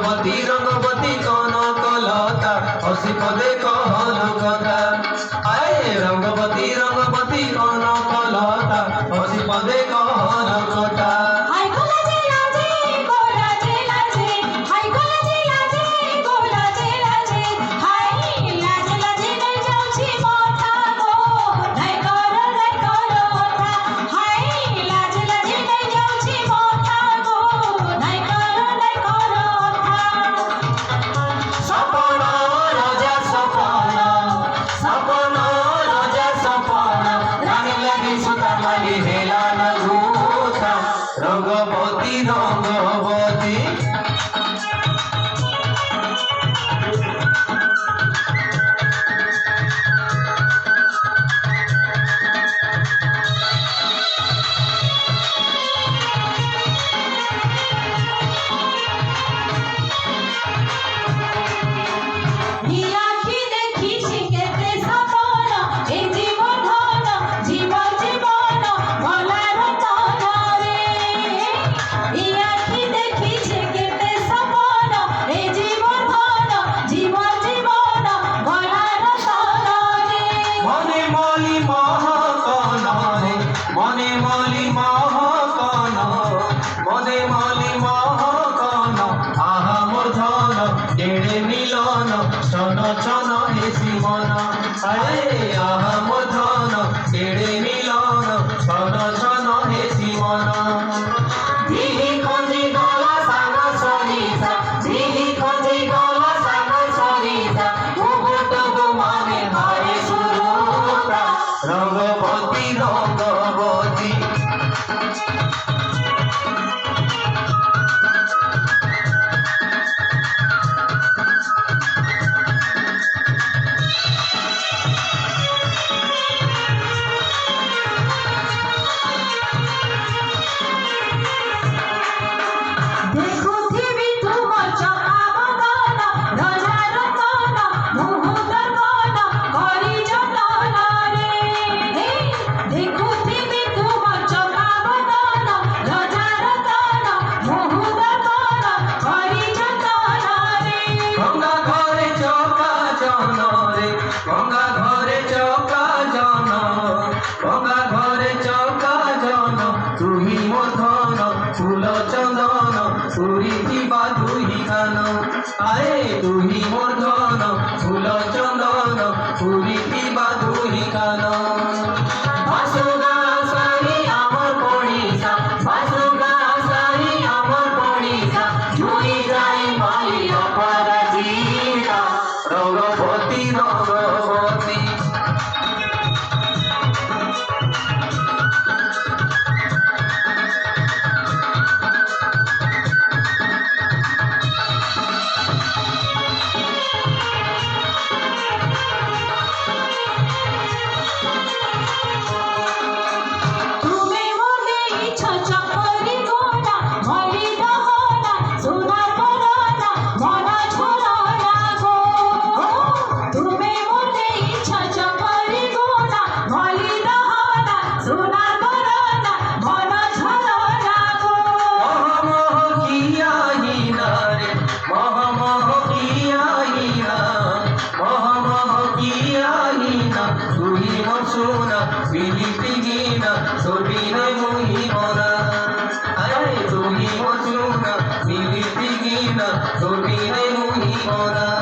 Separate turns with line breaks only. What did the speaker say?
রঙ্গবতী কনকলতা হসি পদে কহল কথা। আয়ে রঙ্গবতী কনকলতা হসি পদে কহল কথা। রঙ্গবতী রঙ্গবতী মনে মলি মহকন মনে মলি মহকন আহা মোর ধন কেড়ে মিলন ছন ছন হেসি মন। আরে আহা মোর ধন কেড়ে মিলন ছন ছন হেসি মন। দিহি খঞ্জি গলা সাঙ্গ সরিষা দিহি খঞ্জি গলা সাঙ্গ সরিষা মুকুটবু মানে ভাই সুরতা। রঙ্গবতী রঙ্গবতী ফুল চন্দন সুরিথিবা দুহি গান। আয়ে তুহি মোর ধন ফুল চন্দন সুরিথিবা দুহি গান। বাসুগা সারি আমার পড়িসা বাসুগা সারি আমার পড়িসা জুই যায় মালি অপরাজিতা। রঙ্গবতী রঙ্গবতী সোনা পিলিপি গিনা ছবিরে মুহি মরা। আরে তুমি সোনা পিলিপি গিনা ছবিরে মুহি মরা।